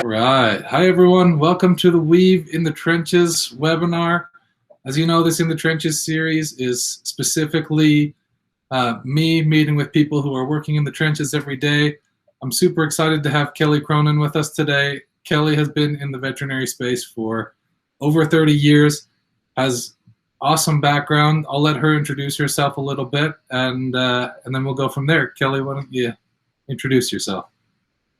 Right. Hi, everyone. Welcome to the Weave in the Trenches webinar. As you know, this In the Trenches series is specifically me meeting with people who are working in the trenches every day. I'm super excited to have Kelly Cronin with us today. Kelly has been in the veterinary space for over 30 years, has awesome background. I'll let her introduce herself a little bit, and then we'll go from there. Kelly, why don't you introduce yourself?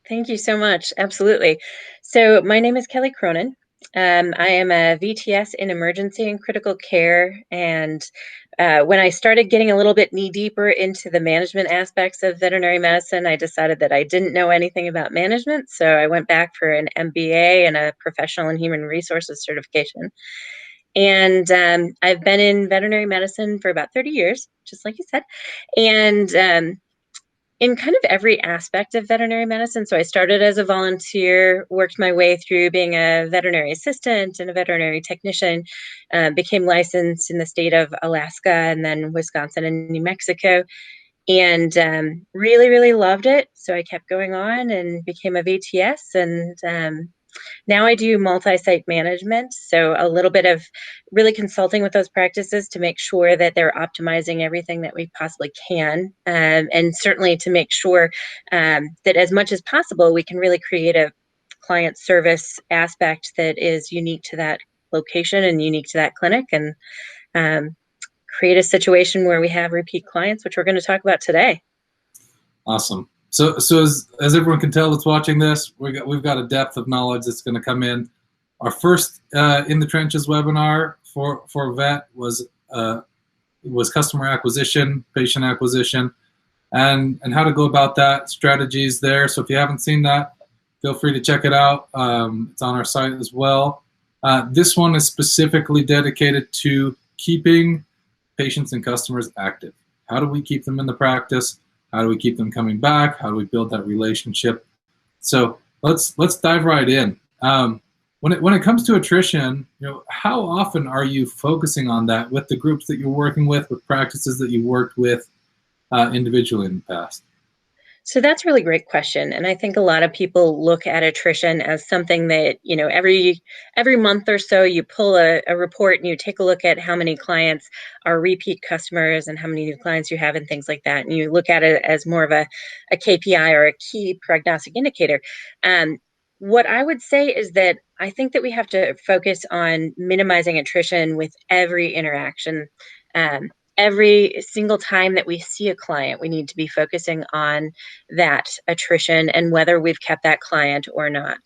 Thank you so much. Absolutely. So my name is Kelly Cronin. I am a VTS in emergency and critical care. And when I started getting a little bit knee deeper into the management aspects of veterinary medicine, I decided that I didn't know anything about management. So I went back for an MBA and a professional and human resources certification. And I've been in veterinary medicine for about 30 years, just like you said. And in kind of every aspect of veterinary medicine. So I started as a volunteer, worked my way through being a veterinary assistant and a veterinary technician, became licensed in the state of Alaska and then Wisconsin and New Mexico, and really, really loved it. So I kept going on and became a VTS, and now I do multi-site management, so a little bit of really consulting with those practices to make sure that they're optimizing everything that we possibly can, and certainly to make sure that as much as possible, we can really create a client service aspect that is unique to that location and unique to that clinic, and create a situation where we have repeat clients, which we're going to talk about today. Awesome. So as everyone can tell that's watching this, we've got a depth of knowledge that's going to come in. Our first In the Trenches webinar for vet was customer acquisition, patient acquisition, and how to go about that, strategies there. So if you haven't seen that, feel free to check it out. It's on our site as well. This one is specifically dedicated to keeping patients and customers active. How do we keep them in the practice? How do we keep them coming back? How do we build that relationship? So let's dive right in. When it comes to attrition, how often are you focusing on that with the groups that you're working with practices that you worked with individually in the past? So that's a really great question. And I think a lot of people look at attrition as something that, every month or so you pull a report and you take a look at how many clients are repeat customers and how many new clients you have and things like that. And you look at it as more of a KPI or a key prognostic indicator. What I would say is that I think that we have to focus on minimizing attrition with every interaction. Every single time that we see a client, we need to be focusing on that attrition and whether we've kept that client or not.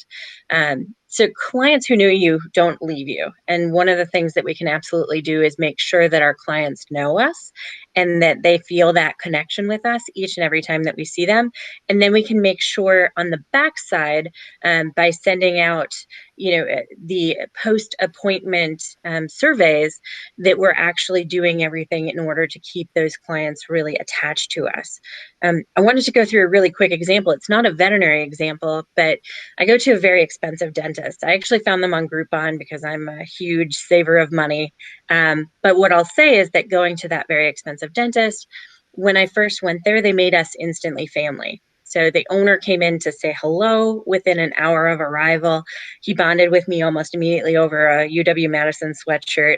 So clients who know you don't leave you. And one of the things that we can absolutely do is make sure that our clients know us and that they feel that connection with us each and every time that we see them. And then we can make sure on the backside, by sending out the post-appointment surveys, that we're actually doing everything in order to keep those clients really attached to us. I wanted to go through a really quick example. It's not a veterinary example, but I go to a very expensive dentist. I actually found them on Groupon because I'm a huge saver of money. But what I'll say is that going to that very expensive dentist, when I first went there, they made us instantly family. So the owner came in to say hello within an hour of arrival. He bonded with me almost immediately over a UW-Madison sweatshirt.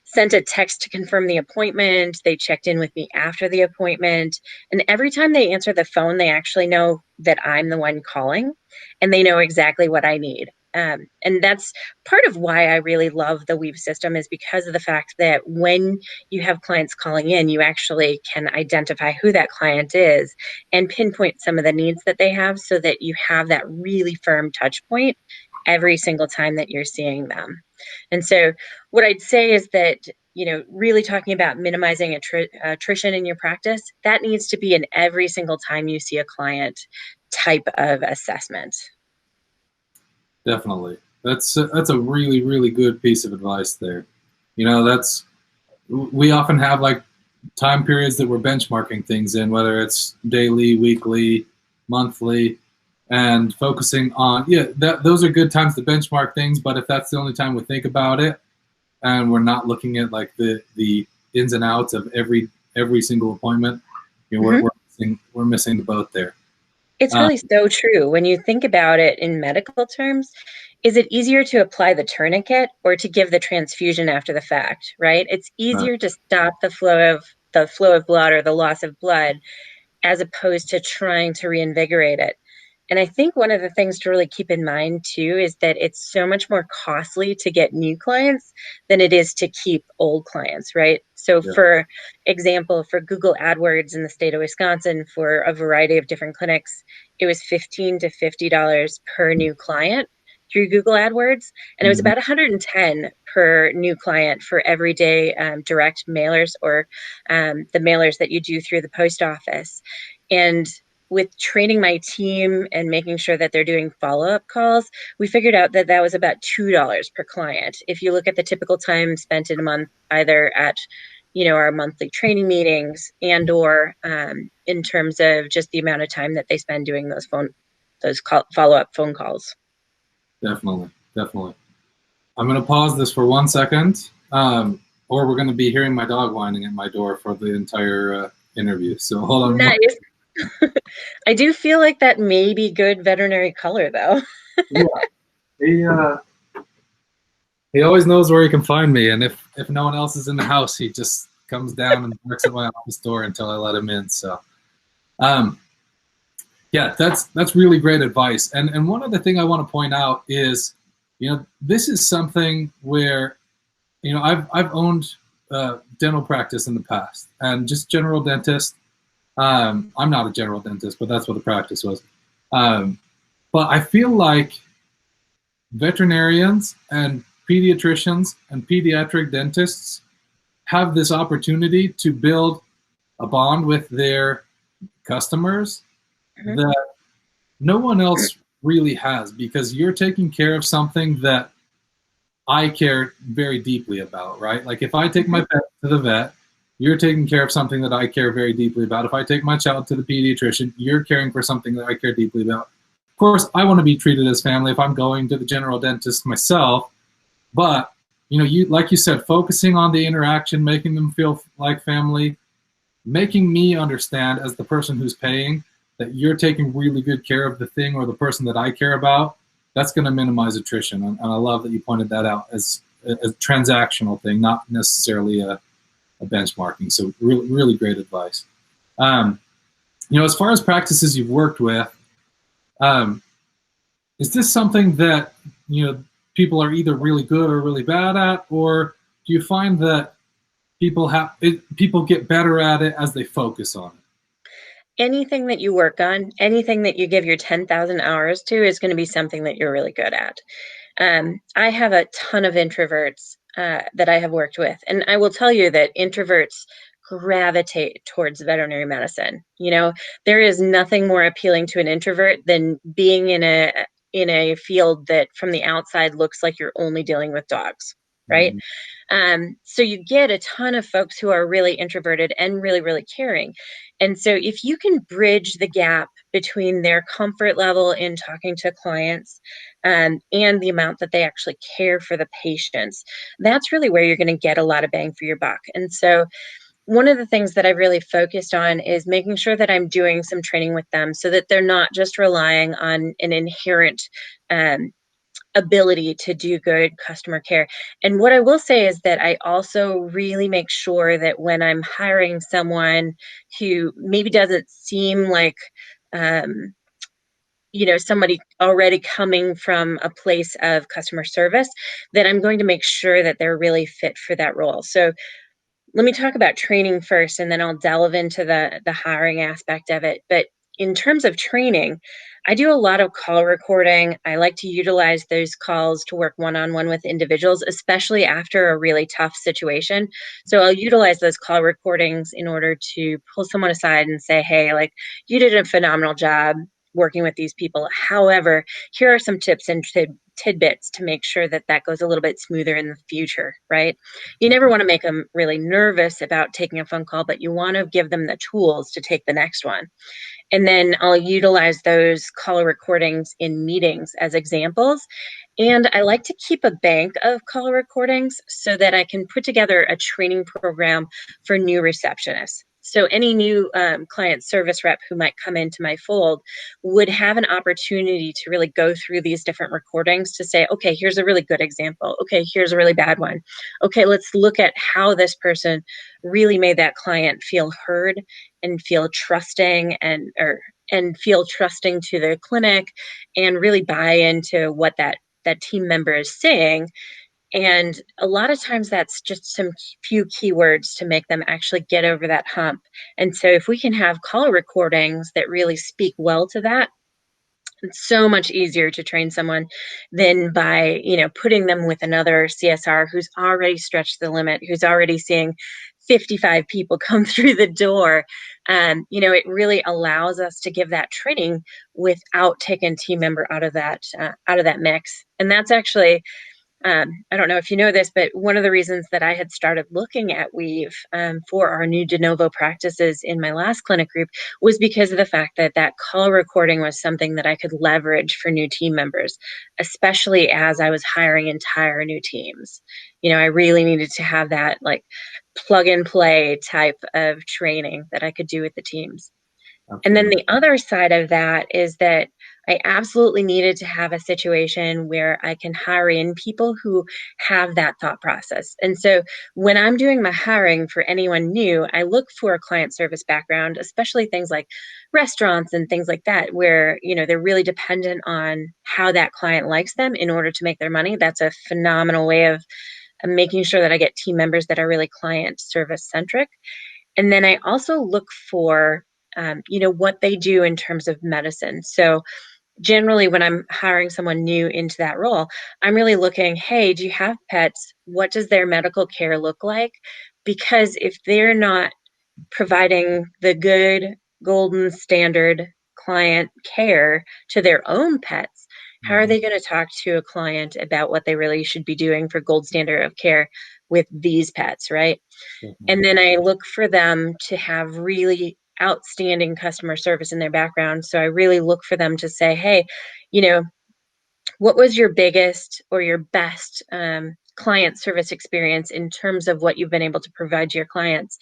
Sent a text to confirm the appointment. They checked in with me after the appointment. And every time they answer the phone, they actually know that I'm the one calling and they know exactly what I need. And that's part of why I really love the Weave system, is because of the fact that when you have clients calling in, you actually can identify who that client is and pinpoint some of the needs that they have so that you have that really firm touch point every single time that you're seeing them. And so what I'd say is that, really talking about minimizing attrition in your practice, that needs to be an every single time you see a client type of assessment. Definitely. That's a really, really good piece of advice there. We often have like time periods that we're benchmarking things in, whether it's daily, weekly, monthly, and focusing on, those are good times to benchmark things. But if that's the only time we think about it and we're not looking at like the ins and outs of every single appointment, we're missing the boat there. It's really so true. When you think about it in medical terms, is it easier to apply the tourniquet or to give the transfusion after the fact, right? It's Uh, easier to stop the flow of blood or the loss of blood as opposed to trying to reinvigorate it. And I think one of the things to really keep in mind too is that it's so much more costly to get new clients than it is to keep old clients, right? So, yeah. for example, for Google AdWords in the state of Wisconsin for a variety of different clinics, it was $15 to $50 per new client through Google AdWords, and it was Mhm. about 110 per new client for everyday direct mailers or the mailers that you do through the post office. And with training my team and making sure that they're doing follow-up calls, we figured out that that was about $2 per client. If you look at the typical time spent in a month, either at our monthly training meetings and or in terms of just the amount of time that they spend doing those follow-up phone calls. Definitely, definitely. I'm going to pause this for 1 second, or we're going to be hearing my dog whining at my door for the entire interview. So hold on. Nice. I do feel like that may be good veterinary color, though. Yeah, he uh, he always knows where he can find me, and if no one else is in the house, he just comes down and barks at my office door until I let him in. So, um, yeah, that's really great advice. And one other thing I want to point out is, this is something where, I've owned dental practice in the past, and just general dentist. I'm not a general dentist, but that's what the practice was. But I feel like veterinarians and pediatricians and pediatric dentists have this opportunity to build a bond with their customers Mhm. that no one else really has, because you're taking care of something that I care very deeply about, right? Like if I take my pet to the vet, you're taking care of something that I care very deeply about. If I take my child to the pediatrician, you're caring for something that I care deeply about. Of course, I want to be treated as family if I'm going to the general dentist myself, but you like you said, focusing on the interaction, making them feel like family, making me understand as the person who's paying that you're taking really good care of the thing or the person that I care about, that's going to minimize attrition. And I love that you pointed that out as a transactional thing, not necessarily a benchmarking. So really, really great advice. As far as practices you've worked with, um, is this something that people are either really good or really bad at, or do you find that people get better at it as they focus on it? Anything that you work on, anything that you give your 10,000 hours to is going to be something that you're really good at. I have a ton of introverts that I have worked with, and I will tell you that introverts gravitate towards veterinary medicine. There is nothing more appealing to an introvert than being in a field that from the outside looks like you're only dealing with dogs, right? Mhm. So you get a ton of folks who are really introverted and really, really caring. And so if you can bridge the gap between their comfort level in talking to clients and the amount that they actually care for the patients, that's really where you're going to get a lot of bang for your buck. And so one of the things that I've really focused on is making sure that I'm doing some training with them so that they're not just relying on an inherent um, ability to do good customer care. And what I will say is that I also really make sure that when I'm hiring someone who maybe doesn't seem like, um, somebody already coming from a place of customer service, that I'm going to make sure that they're really fit for that role. So let me talk about training first, and then I'll delve into the hiring aspect of it. But in terms of training, I do a lot of call recording. I like to utilize those calls to work one-on-one with individuals, especially after a really tough situation. So I'll utilize those call recordings in order to pull someone aside and say, hey, like, you did a phenomenal job working with these people. However, here are some tips and tidbits to make sure that that goes a little bit smoother in the future, right? You never want to make them really nervous about taking a phone call, but you want to give them the tools to take the next one. And then I'll utilize those call recordings in meetings as examples. And I like to keep a bank of call recordings so that I can put together a training program for new receptionists. So any new client service rep who might come into my fold would have an opportunity to really go through these different recordings to say, okay, here's a really good example. Okay, here's a really bad one. Okay, let's look at how this person really made that client feel heard and feel trusting and feel trusting to the clinic and really buy into what that team member is saying. And a lot of times that's just some few keywords to make them actually get over that hump. And so if we can have call recordings that really speak well to that, it's so much easier to train someone than by, putting them with another CSR who's already stretched the limit, who's already seeing 55 people come through the door. It really allows us to give that training without taking team member out of that mix. And that's actually, I don't know if you know this, but one of the reasons that I had started looking at Weave for our new de novo practices in my last clinic group was because of the fact that that call recording was something that I could leverage for new team members, especially as I was hiring entire new teams. I really needed to have that like plug and play type of training that I could do with the teams. And then the other side of that is that I absolutely needed to have a situation where I can hire in people who have that thought process. And so when I'm doing my hiring for anyone new, I look for a client service background, especially things like restaurants and things like that, where, they're really dependent on how that client likes them in order to make their money. That's a phenomenal way of making sure that I get team members that are really client service centric. And then I also look for what they do in terms of medicine. So generally when I'm hiring someone new into that role, I'm really looking, hey, do you have pets? What does their medical care look like? Because if they're not providing the good golden standard client care to their own pets, how are they going to talk to a client about what they really should be doing for gold standard of care with these pets, right? And then I look for them to have really outstanding customer service in their background. So I really look for them to say, hey, what was your biggest or your best client service experience in terms of what you've been able to provide to your clients?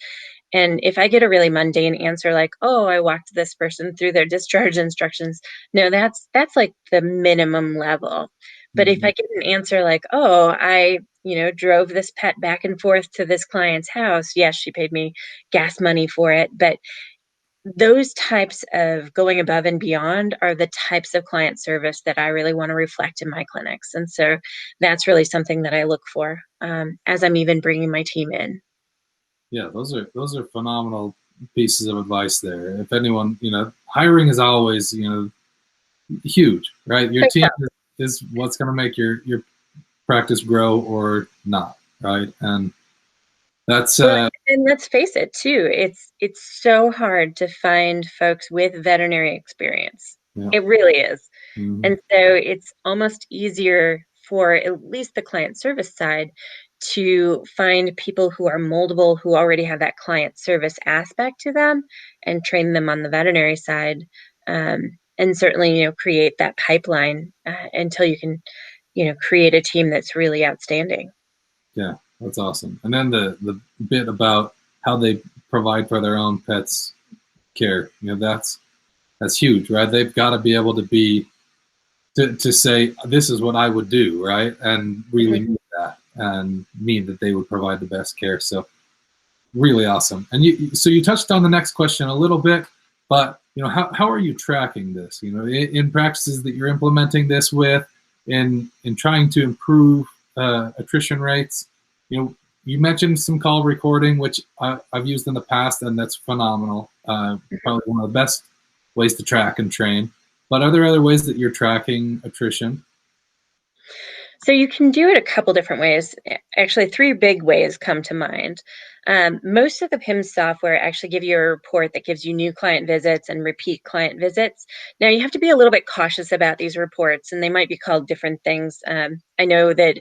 And if I get a really mundane answer like, oh, I walked this person through their discharge instructions, no, that's like the minimum level. But if I get an answer like, oh, I drove this pet back and forth to this client's house, yes, she paid me gas money for it. But those types of going above and beyond are the types of client service that I really want to reflect in my clinics. And so that's really something that I look for as I'm even bringing my team in. Yeah, those are phenomenal pieces of advice there. If anyone, hiring is always, huge, right? Your team is what's going to make your practice grow or not, right? And that's and let's face it too, it's so hard to find folks with veterinary experience. Yeah. It really is. Mm-hmm. And so it's almost easier for at least the client service side to find people who are moldable, who already have that client service aspect to them, and train them on the veterinary side. And certainly, create that pipeline until you can, create a team that's really outstanding. Yeah, that's awesome. And then the bit about how they provide for their own pets care, that's huge, right? They've got to be able to say, this is what I would do, right? And really mean that and mean that they would provide the best care. So really awesome. And so you touched on the next question a little bit, but how are you tracking this? In practices that you're implementing this with, in trying to improve attrition rates. You mentioned some call recording, which I've used in the past, and that's phenomenal. Probably one of the best ways to track and train. But are there other ways that you're tracking attrition? So you can do it a couple different ways. Actually, three big ways come to mind. Most of the PIMS software actually give you a report that gives you new client visits and repeat client visits. Now, you have to be a little bit cautious about these reports, and they might be called different things. I know that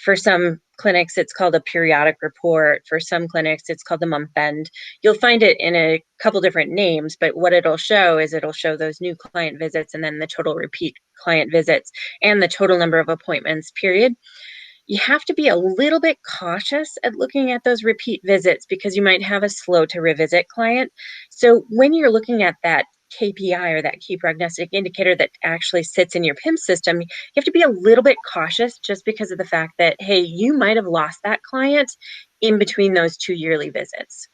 for some clinics, it's called a periodic report. For some clinics, it's called the month end. You'll find it in a couple different names, but what it'll show is it'll show those new client visits and then the total repeat client visits and the total number of appointments, period. you have to be a little bit cautious at looking at those repeat visits because you might have a slow to revisit client. So when you're looking at that KPI or that key prognostic indicator that actually sits in your PIM system, you have to be a little bit cautious just because of the fact that, hey, you might have lost that client in between those 2 yearly visits,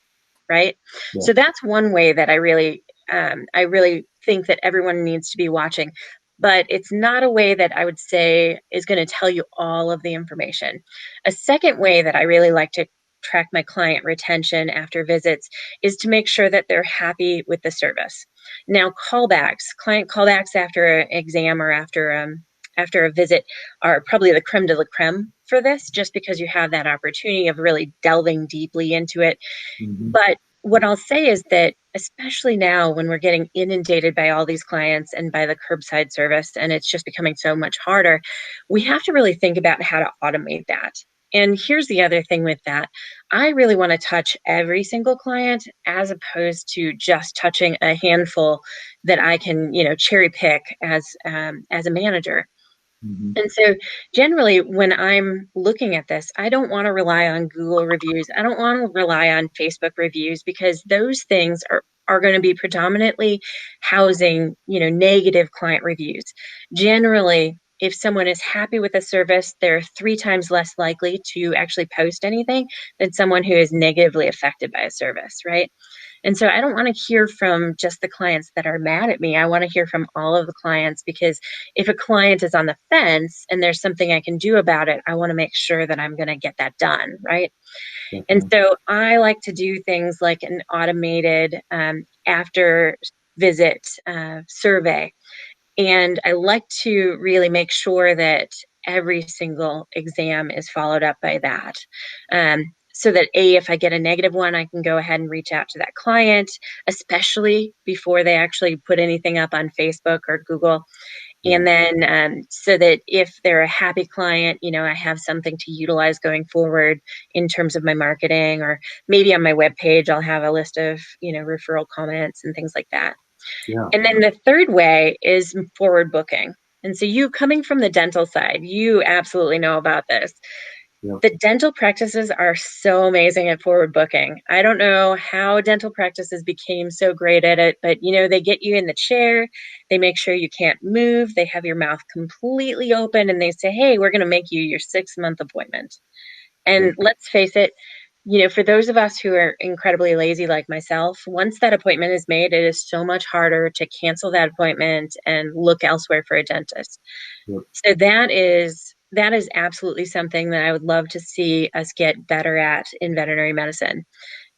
right? Yeah. So that's one way that I really think that everyone needs to be watching. But it's not a way that I would say is going to tell you all of the information. A second way that I really like to track my client retention after visits is to make sure that they're happy with the service. Now, client callbacks after an exam or after a visit are probably the creme de la creme for this, just because you have that opportunity of really delving deeply into it. Mm-hmm. But what I'll say is that, especially now when we're getting inundated by all these clients and by the curbside service, and it's just becoming so much harder, we have to really think about how to automate that. And here's the other thing with that. I really want to touch every single client as opposed to just touching a handful that I can, cherry pick as a manager. Mm-hmm. And so generally, when I'm looking at this, I don't want to rely on Google reviews. I don't want to rely on Facebook reviews because those things are going to be predominantly housing, negative client reviews. Generally, if someone is happy with a service, they're 3 times less likely to actually post anything than someone who is negatively affected by a service, right? And so I don't want to hear from just the clients that are mad at me. I want to hear from all of the clients, because if a client is on the fence and there's something I can do about it, I want to make sure that I'm going to get that done, right? And so I like to do things like an automated after visit survey. And I like to really make sure that every single exam is followed up by that. So that if I get a negative one, I can go ahead and reach out to that client, especially before they actually put anything up on Facebook or Google. And then so that if they're a happy client, I have something to utilize going forward in terms of my marketing, or maybe on my webpage, I'll have a list of, referral comments and things like that. Yeah. And then the third way is forward booking. And so you, coming from the dental side, you absolutely know about this. Yep. The dental practices are so amazing at forward booking. I don't know how dental practices became so great at it, but they get you in the chair, they make sure you can't move, they have your mouth completely open, and they say, hey, we're going to make you your 6-month appointment. And Yep. let's face it, for those of us who are incredibly lazy like myself, once that appointment is made, it is so much harder to cancel that appointment and look elsewhere for a dentist. Yep. So that is absolutely something that I would love to see us get better at in veterinary medicine.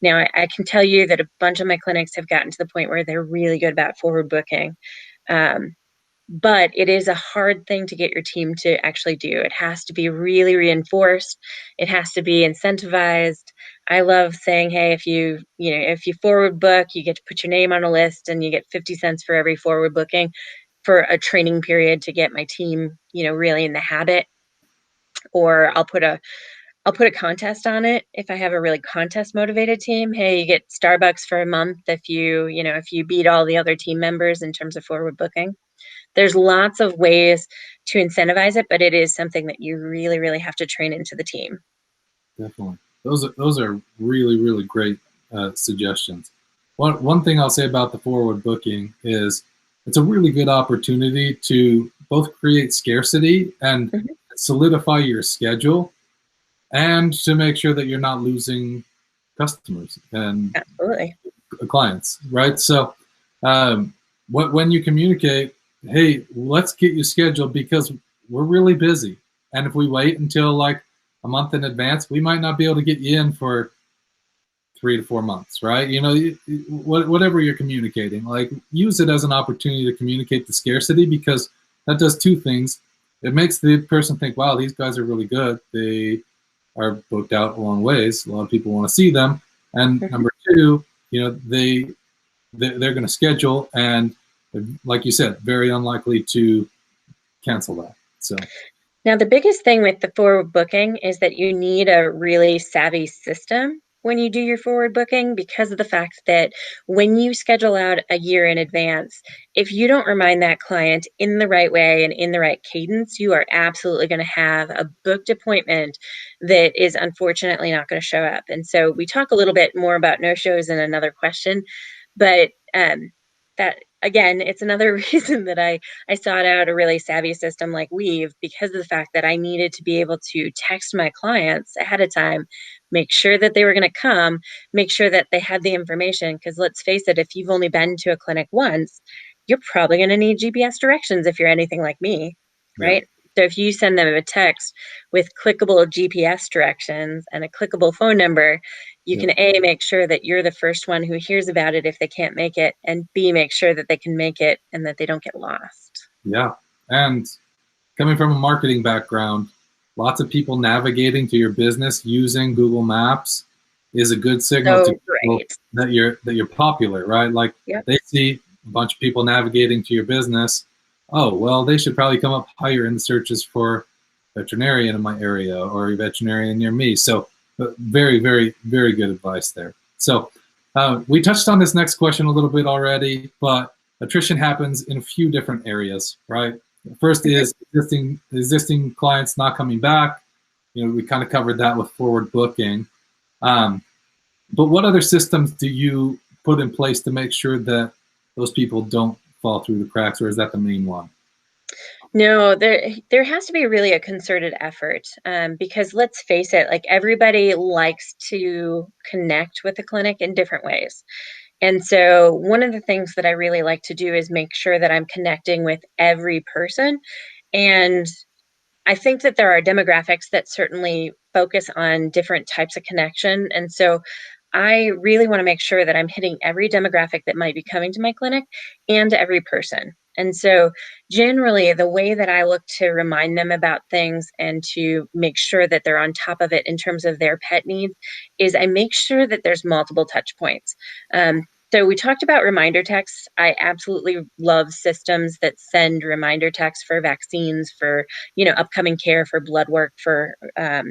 Now, I can tell you that a bunch of my clinics have gotten to the point where they're really good about forward booking. But it is a hard thing to get your team to actually do. It has to be really reinforced. It has to be incentivized. I love saying, hey, if you forward book, you get to put your name on a list and you get 50 cents for every forward booking for a training period to get my team, really in the habit. Or I'll put a contest on it if I have a really contest motivated team. Hey, you get Starbucks for a month if you beat all the other team members in terms of forward booking. There's lots of ways to incentivize it, but it is something that you really, really have to train into the team. Definitely. Those are really, really great suggestions. One thing I'll say about the forward booking is it's a really good opportunity to both create scarcity and solidify your schedule, and to make sure that you're not losing customers and Absolutely. clients, right? So when you communicate, hey, let's get you scheduled because we're really busy. And if we wait until like a month in advance, we might not be able to get you in for 3 to 4 months, right? Whatever you're communicating, like use it as an opportunity to communicate the scarcity, because that does 2 things. It makes the person think, wow, these guys are really good. They are booked out a long ways. A lot of people want to see them. And number 2, they're going to schedule, and like you said, very unlikely to cancel that. So now the biggest thing with the forward booking is that you need a really savvy system when you do your forward booking because of the fact that when you schedule out a year in advance, if you don't remind that client in the right way and in the right cadence, you are absolutely going to have a booked appointment that is unfortunately not going to show up. And so we talk a little bit more about no-shows in another question, but that again, it's another reason that I sought out a really savvy system like Weave, because of the fact that I needed to be able to text my clients ahead of time, make sure that they were going to come, make sure that they had the information. Because let's face it, if you've only been to a clinic once, you're probably going to need GPS directions if you're anything like me, Yeah. right? So if you send them a text with clickable GPS directions and a clickable phone number, you can A, make sure that you're the first one who hears about it if they can't make it, and B, make sure that they can make it and that they don't get lost. Yeah. And coming from a marketing background, lots of people navigating to your business using Google Maps is a good signal to So people great. that you're popular, right? Like Yep. they see a bunch of people navigating to your business. Oh, well, they should probably come up higher in the searches for veterinarian in my area or a veterinarian near me. So very, very, very good advice there. So we touched on this next question a little bit already, but attrition happens in a few different areas, right? First is existing clients not coming back. You know, we kind of covered that with forward booking. But what other systems do you put in place to make sure that those people don't fall through the cracks, or is that the main one? No, there has to be really a concerted effort, because let's face it, like everybody likes to connect with the clinic in different ways. And so one of the things that I really like to do is make sure that I'm connecting with every person. And I think that there are demographics that certainly focus on different types of connection. And so I really want to make sure that I'm hitting every demographic that might be coming to my clinic and every person. And so generally the way that I look to remind them about things and to make sure that they're on top of it in terms of their pet needs is I make sure that there's multiple touch points. So we talked about reminder texts. I absolutely love systems that send reminder texts for vaccines, for upcoming care, for blood work, for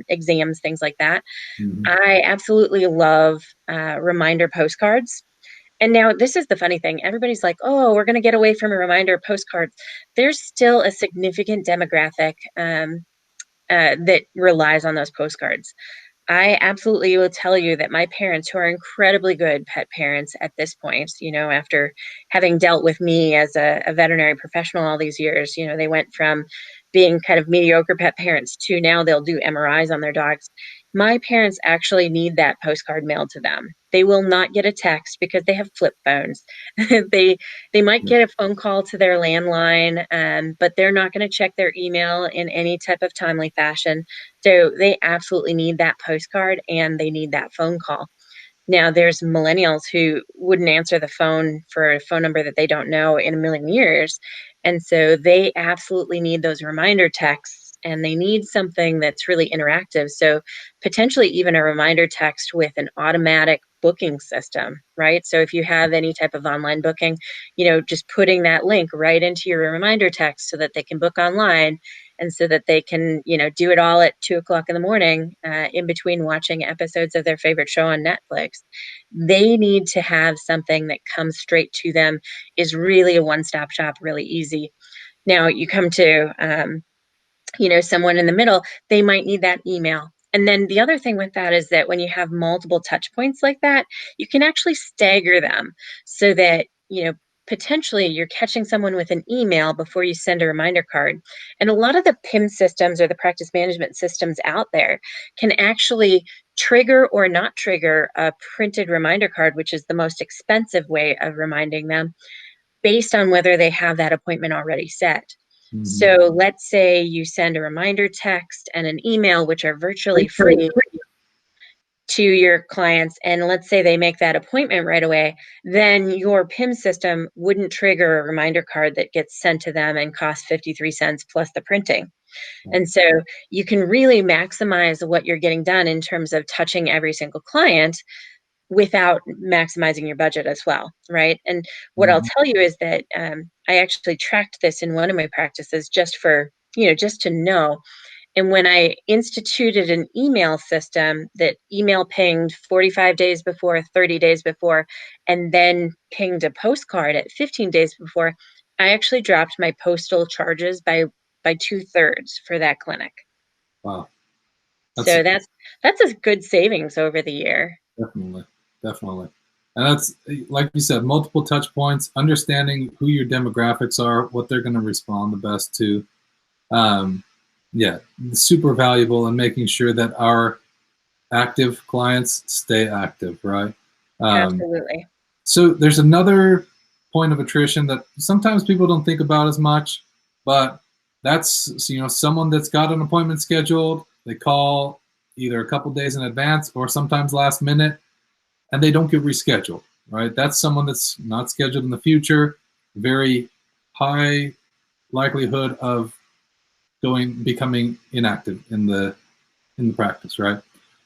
exams, things like that. Mm-hmm. I absolutely love reminder postcards. And now this is the funny thing. Everybody's like, oh, we're going to get away from a reminder postcards. There's still a significant demographic that relies on those postcards. I absolutely will tell you that my parents, who are incredibly good pet parents at this point, after having dealt with me as a veterinary professional all these years, they went from being kind of mediocre pet parents to now they'll do MRIs on their dogs. My parents actually need that postcard mailed to them. They will not get a text because they have flip phones. they they might get a phone call to their landline, but they're not going to check their email in any type of timely fashion. So they absolutely need that postcard and they need that phone call. Now, there's millennials who wouldn't answer the phone for a phone number that they don't know in a million years. And so they absolutely need those reminder texts and they need something that's really interactive. So potentially even a reminder text with an automatic booking system, right? So if you have any type of online booking, just putting that link right into your reminder text so that they can book online and so that they can, do it all at 2 o'clock in the morning in between watching episodes of their favorite show on Netflix. They need to have something that comes straight to them, is really a one-stop shop, really easy. Now you come to, someone in the middle, they might need that email. And then the other thing with that is that when you have multiple touch points like that, you can actually stagger them so that, potentially you're catching someone with an email before you send a reminder card. And a lot of the PIM systems or the practice management systems out there can actually trigger or not trigger a printed reminder card, which is the most expensive way of reminding them based on whether they have that appointment already set. Mm-hmm. So let's say you send a reminder text and an email, which are virtually free to your clients, and let's say they make that appointment right away, then your PIM system wouldn't trigger a reminder card that gets sent to them and costs 53 cents plus the printing. And so you can really maximize what you're getting done in terms of touching every single client without maximizing your budget as well, right? And what I'll tell you is that I actually tracked this in one of my practices just for, just to know. And when I instituted an email system that email pinged 45 days before, 30 days before, and then pinged a postcard at 15 days before, I actually dropped my postal charges by 2/3 for that clinic. Wow. That's So that's a good savings over the year. definitely, definitely. And that's, like you said, multiple touch points, understanding who your demographics are, what they're going to respond the best to. Yeah, super valuable in making sure that our active clients stay active, right? Absolutely. So there's another point of attrition that sometimes people don't think about as much, but that's, you know, someone that's got an appointment scheduled, they call either a couple days in advance or sometimes last minute, and they don't get rescheduled, right? That's someone that's not scheduled in the future, very high likelihood of becoming inactive in the practice, right?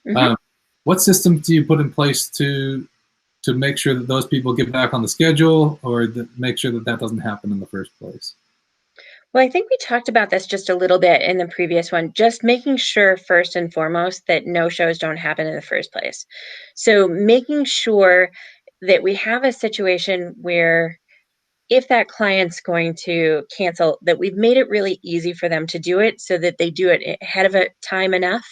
Mm-hmm. What systems do you put in place to make sure that those people get back on the schedule, or make sure that that doesn't happen in the first place? Well, I think we talked about this just a little bit in the previous one, just making sure first and foremost that no shows don't happen in the first place. So making sure that we have a situation where if that client's going to cancel, that we've made it really easy for them to do it so that they do it ahead of a time enough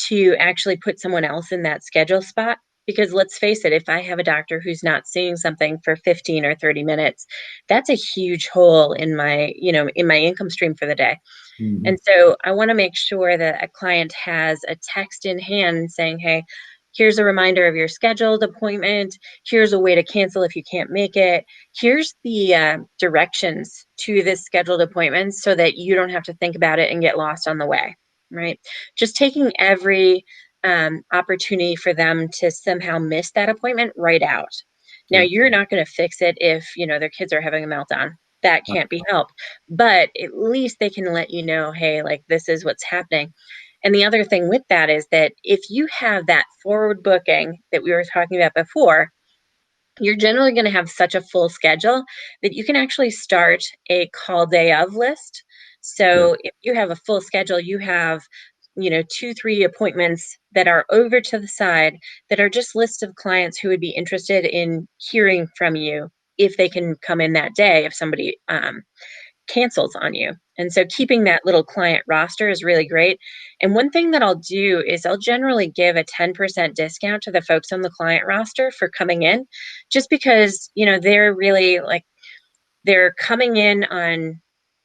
to actually put someone else in that schedule spot. Because let's face it, if I have a doctor who's not seeing something for 15 or 30 minutes, that's a huge hole in my, in my income stream for the day. Mm-hmm. And so I want to make sure that a client has a text in hand saying, hey, here's a reminder of your scheduled appointment. Here's a way to cancel if you can't make it. Here's the directions to this scheduled appointment so that you don't have to think about it and get lost on the way, right? Just taking every opportunity for them to somehow miss that appointment right out. Now, Yeah. you're not going to fix it if, their kids are having a meltdown. That can't be helped. But at least they can let you know, hey, like this is what's happening. And the other thing with that is that if you have that forward booking that we were talking about before, you're generally going to have such a full schedule that you can actually start a call day of list. Yeah. So if you have a full schedule, you have, 2, 3 appointments that are over to the side that are just lists of clients who would be interested in hearing from you if they can come in that day, if somebody cancels on you. And so keeping that little client roster is really great. And one thing that I'll do is I'll generally give a 10% discount to the folks on the client roster for coming in, just because, they're really like, they're coming in on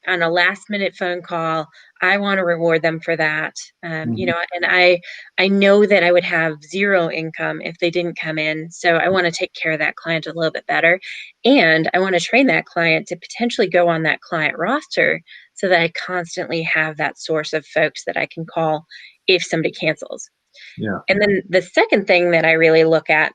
a last minute phone call. I want to reward them for that. Mm-hmm. And I know that I would have zero income if they didn't come in. So I want to take care of that client a little bit better. And I want to train that client to potentially go on that client roster so that I constantly have that source of folks that I can call if somebody cancels. Yeah. And then the second thing that I really look at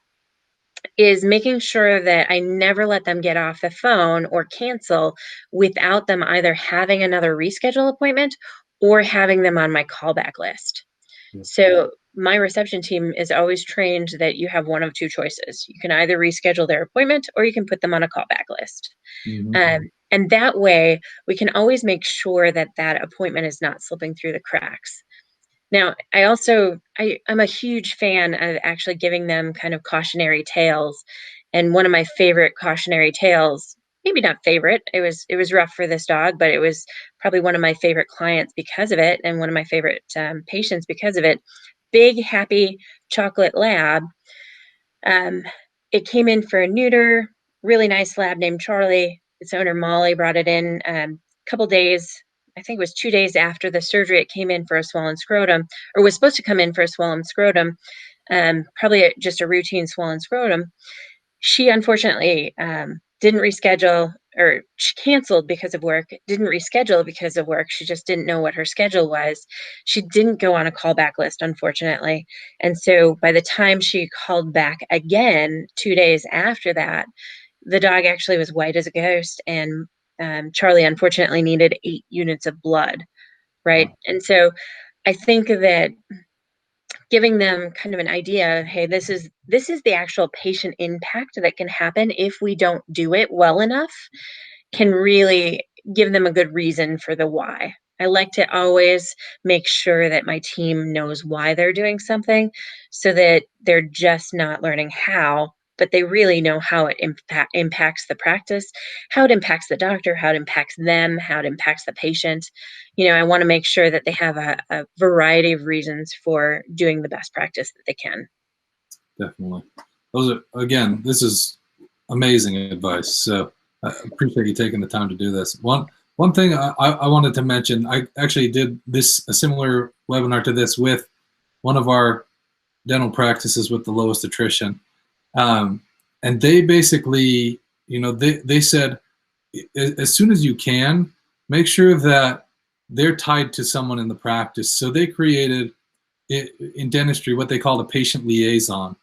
is making sure that I never let them get off the phone or cancel without them either having another reschedule appointment or having them on my callback list. Yeah. So my reception team is always trained that you have one of two choices. You can either reschedule their appointment or you can put them on a callback list. Mm-hmm. And that way we can always make sure that that appointment is not slipping through the cracks. Now, I'm a huge fan of actually giving them kind of cautionary tales. And one of my favorite cautionary tales, maybe not favorite, it was rough for this dog, but it was probably one of my favorite clients because of it, and one of my favorite patients because of it. Big, happy chocolate lab. Um, it came in for a neuter, really nice lab named Charlie. Its owner, Molly, brought it in a couple days. I think it was 2 days after the surgery. It came in for a swollen scrotum, or was supposed to come in for a swollen scrotum, probably just a routine swollen scrotum. She unfortunately didn't reschedule, or she canceled because of work, didn't reschedule because of work. She just didn't know what her schedule was. She didn't go on a callback list, unfortunately. And so by the time she called back again 2 days after that, the dog actually was white as a ghost. And Charlie unfortunately needed 8 units of blood. Right. Wow. And so I think that giving them kind of an idea of, hey, this is the actual patient impact that can happen if we don't do it well enough, can really give them a good reason for the why. I like to always make sure that my team knows why they're doing something so that they're just not learning how, but they really know how it impacts the practice, how it impacts the doctor, how it impacts them, how it impacts the patient. I want to make sure that they have a variety of reasons for doing the best practice that they can. Definitely. Those are, again, this is amazing advice. So I appreciate you taking the time to do this. One thing I wanted to mention, I actually did a similar webinar to this with one of our dental practices with the lowest attrition. And they basically, they said, as soon as you can, make sure that they're tied to someone in the practice. So they created in dentistry what they call a patient liaison,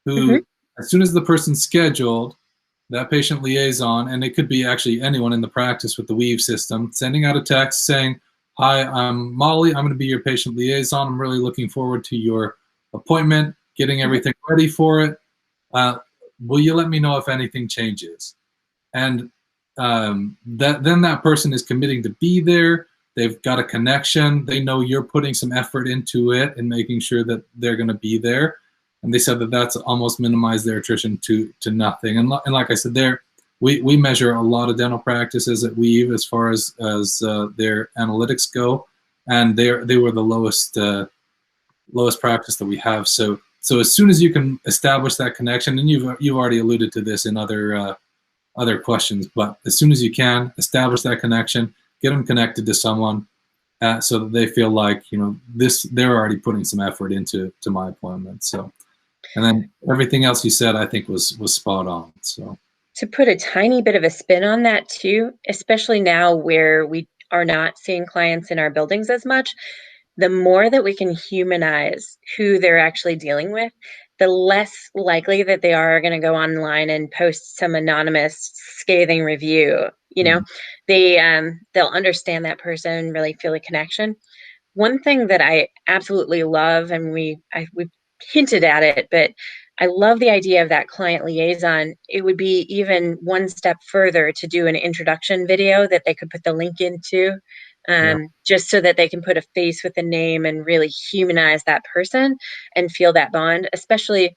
who, as soon as the person's scheduled, that patient liaison, and it could be actually anyone in the practice with the Weave system, sending out a text saying, "Hi, I'm Molly. I'm going to be your patient liaison. I'm really looking forward to your appointment, getting everything ready for it. Will you let me know if anything changes?" And then that person is committing to be there. They've got a connection. They know you're putting some effort into it and making sure that they're going to be there. And they said that that's almost minimized their attrition to nothing. And like I said, we measure a lot of dental practices at Weave as far as their analytics go, and they were the lowest practice that we have. So as soon as you can establish that connection, and you've already alluded to this in other questions, but as soon as you can establish that connection, get them connected to someone, so that they feel like they're already putting some effort into my appointment. So. And then everything else you said, I think, was spot on. So to put a tiny bit of a spin on that too, especially now where we are not seeing clients in our buildings as much, the more that we can humanize who they're actually dealing with, the less likely that they are going to go online and post some anonymous scathing review. They'll understand that person, really feel a connection. One thing that I absolutely love, and we've hinted at it, but I love the idea of that client liaison. It would be even one step further to do an introduction video that they could put the link into, just so that they can put a face with a name and really humanize that person and feel that bond, especially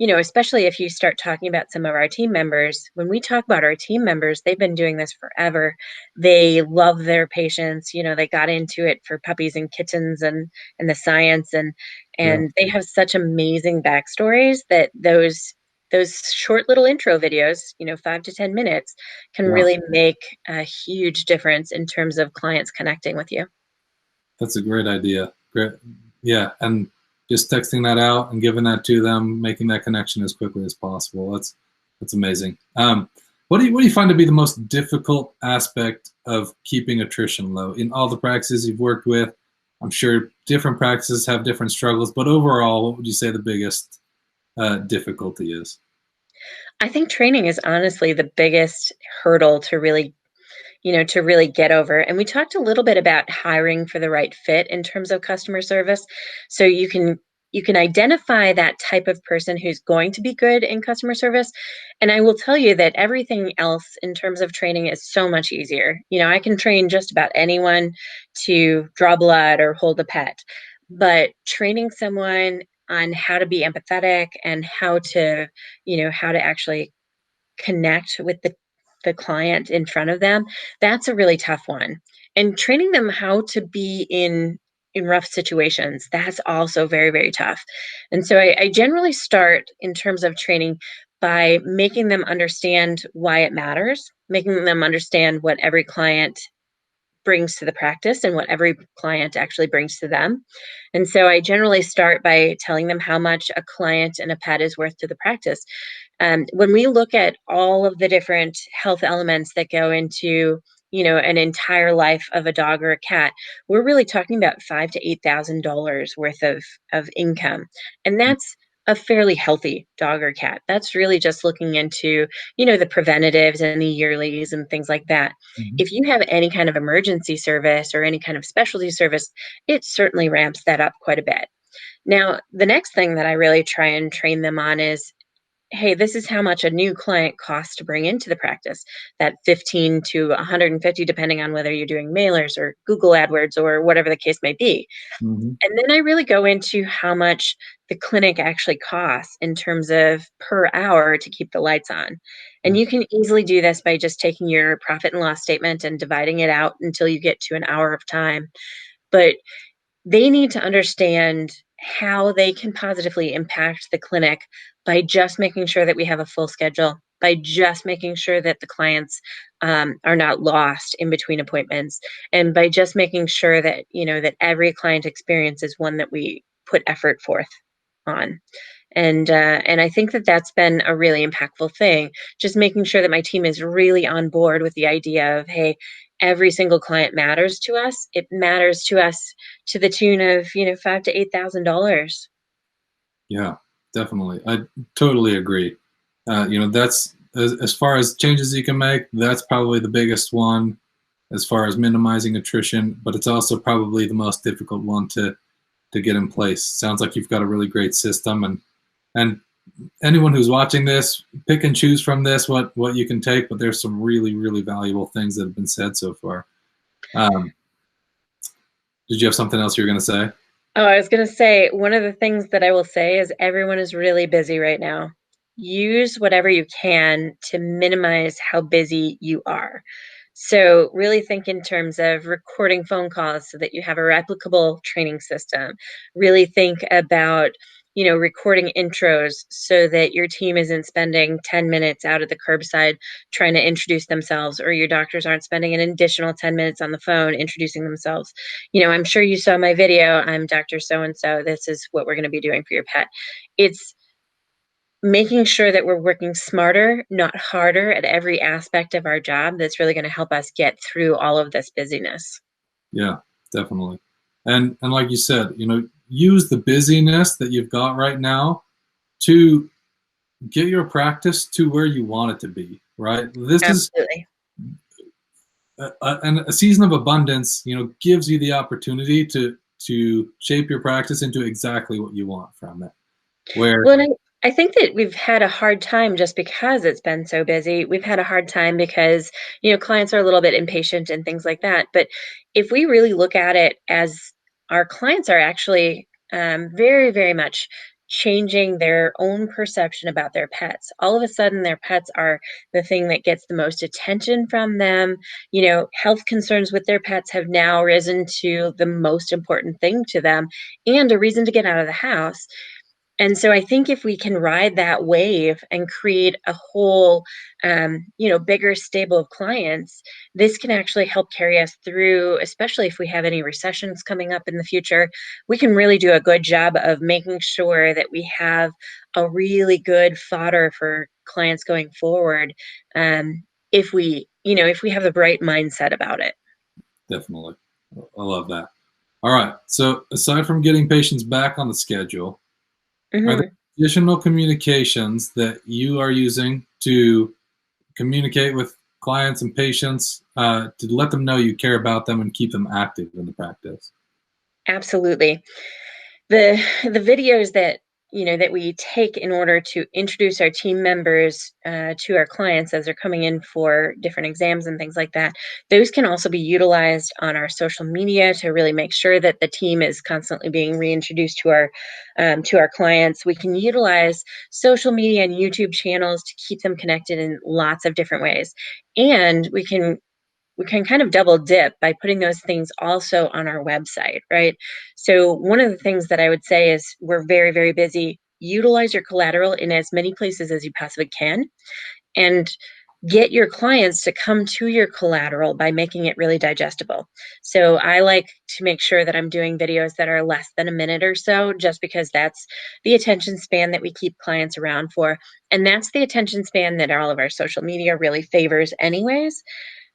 if you start talking about some of our team members. When we talk about our team members, they've been doing this forever. They love their patients. They got into it for puppies and kittens and the science, and they have such amazing backstories that those short little intro videos, 5 to 10 minutes, can really make a huge difference in terms of clients connecting with you. That's a great idea. Great. Yeah. And just texting that out and giving that to them, making that connection as quickly as possible. That's amazing. What do you find to be the most difficult aspect of keeping attrition low in all the practices you've worked with? I'm sure different practices have different struggles, but overall, what would you say the biggest difficulty is? I think training is honestly the biggest hurdle to really get over. And we talked a little bit about hiring for the right fit in terms of customer service. So you can identify that type of person who's going to be good in customer service. And I will tell you that everything else in terms of training is so much easier. I can train just about anyone to draw blood or hold a pet, but training someone on how to be empathetic and how to actually connect with the client in front of them, that's a really tough one. And training them how to be in rough situations, that's also very, very tough. And so I generally start in terms of training by making them understand why it matters, making them understand what every client brings to the practice and what every client actually brings to them. And so I generally start by telling them how much a client and a pet is worth to the practice. When we look at all of the different health elements that go into, an entire life of a dog or a cat, we're really talking about $5,000 to $8,000 worth of income, and that's a fairly healthy dog or cat. That's really just looking into, the preventatives and the yearlies and things like that. If you have any kind of emergency service or any kind of specialty service, it certainly ramps that up quite a bit. Now, the next thing that I really try and train them on is hey, this is how much a new client costs to bring into the practice, that 15 to 150, depending on whether you're doing mailers or Google AdWords or whatever the case may be. Hmm. And then I really go into how much the clinic actually costs in terms of per hour to keep the lights on. And Yeah. you can easily do this by just taking your profit and loss statement and dividing it out until you get to an hour of time. But they need to understand how they can positively impact the clinic by just making sure that we have a full schedule, by just making sure that the clients are not lost in between appointments, and by just making sure that that every client experience is one that we put effort forth on. And I think that that's been a really impactful thing, just making sure that my team is really on board with the idea of, hey, every single client matters to us. It matters to us to the tune of, $5,000 to $8,000. Yeah, definitely. I totally agree. That's as far as changes you can make, that's probably the biggest one as far as minimizing attrition, but it's also probably the most difficult one to get in place. Sounds like you've got a really great system, and anyone who's watching this, pick and choose from this what you can take, but there's some really, really valuable things that have been said so far. Um, did you have something else you were going to say? Oh, I was going to say, one of the things that I will say is everyone is really busy right now. Use whatever you can to minimize how busy you are. So, really think in terms of recording phone calls so that you have a replicable training system. Really think about, recording intros so that your team isn't spending 10 minutes out at the curbside trying to introduce themselves, or your doctors aren't spending an additional 10 minutes on the phone introducing themselves. I'm sure you saw my video. I'm Dr. So and so. This is what we're going to be doing for your pet. It's making sure that we're working smarter, not harder at every aspect of our job that's really going to help us get through all of this busyness. Yeah, definitely. And like you said, use the busyness that you've got right now to get your practice to where you want it to be, right? This is Absolutely. and a season of abundance, gives you the opportunity to shape your practice into exactly what you want from it. Where Well, and I think that we've had a hard time just because it's been so busy. We've had a hard time because, clients are a little bit impatient and things like that. But if we really look at it as our clients are actually very, very much changing their own perception about their pets. All of a sudden, their pets are the thing that gets the most attention from them. Health concerns with their pets have now risen to the most important thing to them and a reason to get out of the house. And so I think if we can ride that wave and create a whole, bigger stable of clients, this can actually help carry us through, especially if we have any recessions coming up in the future. We can really do a good job of making sure that we have a really good fodder for clients going forward. If we have the right mindset about it. definitely, I love that. All right. So aside from getting patients back on the schedule, are there Mhm. additional communications that you are using to communicate with clients and patients to let them know you care about them and keep them active in the practice? Absolutely. The videos that we take in order to introduce our team members to our clients as they're coming in for different exams and things like that, those can also be utilized on our social media to really make sure that the team is constantly being reintroduced to our clients. We can utilize social media and YouTube channels to keep them connected in lots of different ways, and we can kind of double dip by putting those things also on our website, right? So one of the things that I would say is we're very, very busy. Utilize your collateral in as many places as you possibly can, and get your clients to come to your collateral by making it really digestible. So I like to make sure that I'm doing videos that are less than a minute or so, just because that's the attention span that we keep clients around for. And that's the attention span that all of our social media really favors anyways.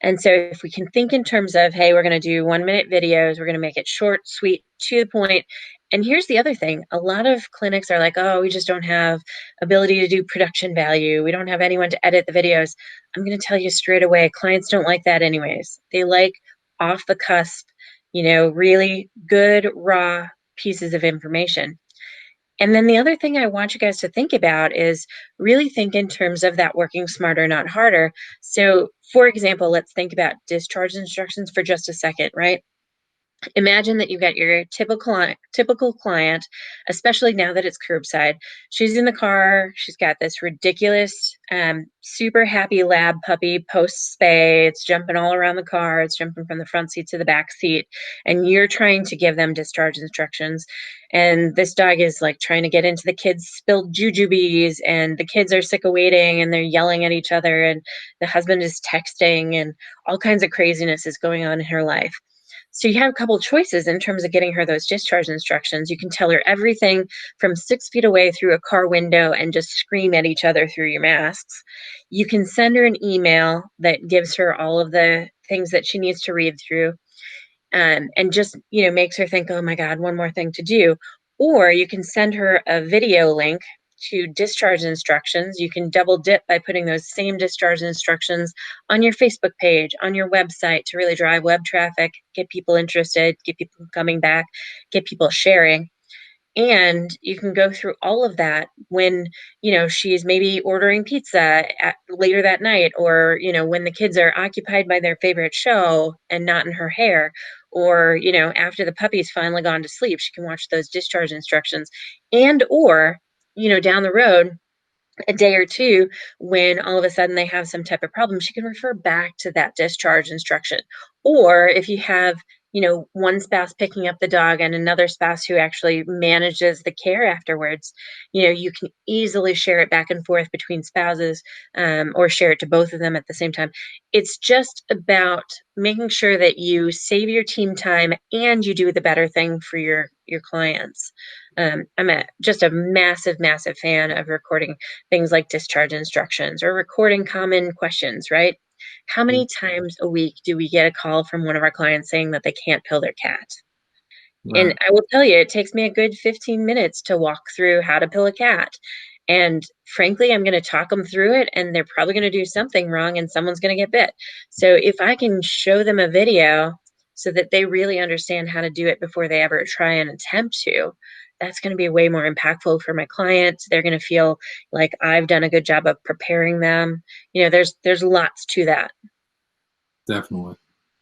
And so if we can think in terms of, hey, we're going to do 1 minute videos, we're going to make it short, sweet, to the point. And here's the other thing. A lot of clinics are like, oh, we just don't have ability to do production value. We don't have anyone to edit the videos. I'm going to tell you straight away, clients don't like that anyways. They like off the cusp, really good, raw pieces of information. And then the other thing I want you guys to think about is really think in terms of that working smarter, not harder. So, for example, let's think about discharge instructions for just a second, right? Imagine that you've got your typical client, especially now that it's curbside. She's in the car. She's got this ridiculous, super happy lab puppy post spay. It's jumping all around the car. It's jumping from the front seat to the back seat, and you're trying to give them discharge instructions. And this dog is like trying to get into the kids' spilled jujubes, and the kids are sick of waiting, and they're yelling at each other, and the husband is texting, and all kinds of craziness is going on in her life. So you have a couple choices in terms of getting her those discharge instructions. You can tell her everything from 6 feet away through a car window and just scream at each other through your masks. You can send her an email that gives her all of the things that she needs to read through, and just, makes her think, oh my God, one more thing to do. Or you can send her a video link to discharge instructions. You can double dip by putting those same discharge instructions on your Facebook page, on your website, to really drive web traffic, get people interested, get people coming back, get people sharing. And you can go through all of that when, she's maybe ordering pizza later that night, or, when the kids are occupied by their favorite show and not in her hair, or, after the puppy's finally gone to sleep, she can watch those discharge instructions. And, or, down the road, a day or two, when all of a sudden they have some type of problem, she can refer back to that discharge instruction. Or if you have, one spouse picking up the dog and another spouse who actually manages the care afterwards, you can easily share it back and forth between spouses, or share it to both of them at the same time. It's just about making sure that you save your team time and you do the better thing for your clients. I'm just a massive, massive fan of recording things like discharge instructions or recording common questions, right? How many times a week do we get a call from one of our clients saying that they can't pill their cat? And Right. I will tell you, it takes me a good 15 minutes to walk through how to pill a cat. And frankly, I'm going to talk them through it, and they're probably going to do something wrong, and someone's going to get bit. So if I can show them a video so that they really understand how to do it before they ever try and attempt to, that's going to be way more impactful for my clients. They're going to feel like I've done a good job of preparing them. There's lots to that. Definitely.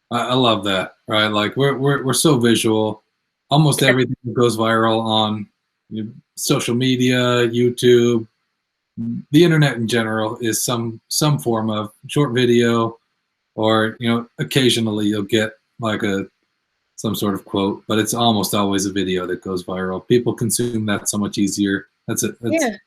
I love that. Right. Like we're so visual. Almost everything that goes viral on social media, YouTube, the internet in general is some form of short video, or occasionally you'll get like some sort of quote, but it's almost always a video that goes viral. People consume that so much easier. That's it. That's Yeah.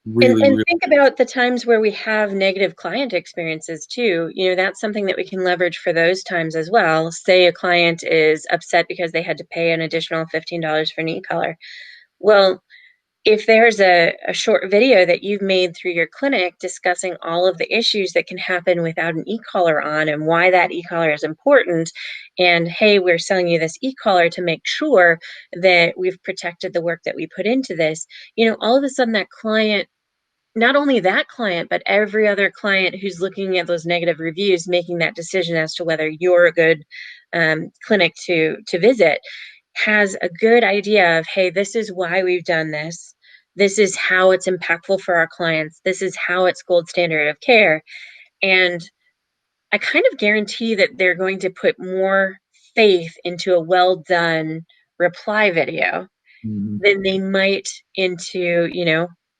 really, And really. think about the times where we have negative client experiences too. That's something that we can leverage for those times as well. Say a client is upset because they had to pay an additional $15 for an e-collar. Well, if there's a short video that you've made through your clinic discussing all of the issues that can happen without an e-collar on and why that e-collar is important, and hey, we're selling you this e-collar to make sure that we've protected the work that we put into this, all of a sudden that client, not only that client, but every other client who's looking at those negative reviews, making that decision as to whether you're a good clinic to visit, has a good idea of, hey, this is why we've done this. This is how it's impactful for our clients. This is how it's gold standard of care. And I kind of guarantee that they're going to put more faith into a well done reply video Mhm. than they might into,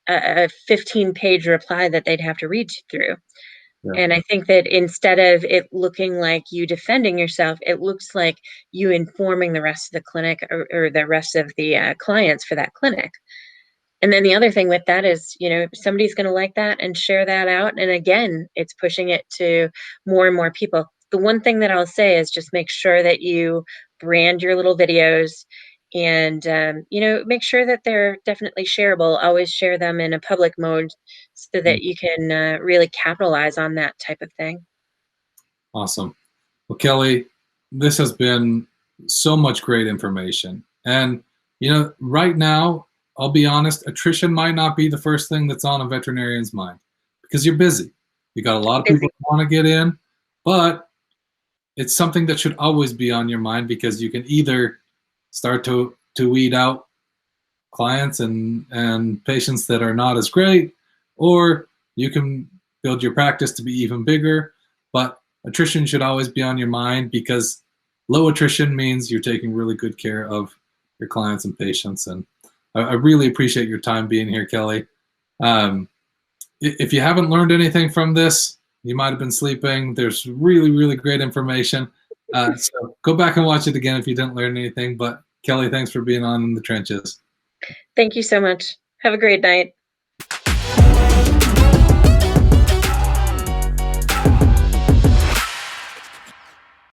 a 15-page reply that they'd have to read through. Yeah. And I think that instead of it looking like you defending yourself, it looks like you informing the rest of the clinic, or the rest of the clients for that clinic. And then the other thing with that is, somebody's going to like that and share that out. And again, it's pushing it to more and more people. The one thing that I'll say is just make sure that you brand your little videos, and, make sure that they're definitely shareable. Always share them in a public mode so Mm. that you can really capitalize on that type of thing. Awesome. Well, Kelly, this has been so much great information. And, right now, I'll be honest, attrition might not be the first thing that's on a veterinarian's mind because you're busy. You got a lot of people who want to get in, but it's something that should always be on your mind because you can either start to weed out clients and patients that are not as great, or you can build your practice to be even bigger. But attrition should always be on your mind, because low attrition means you're taking really good care of your clients and patients. And I really appreciate your time being here, Kelly. If you haven't learned anything from this, you might have been sleeping. There's really, really great information. So go back and watch it again if you didn't learn anything. But Kelly, thanks for being on In the Trenches. Thank you so much. Have a great night.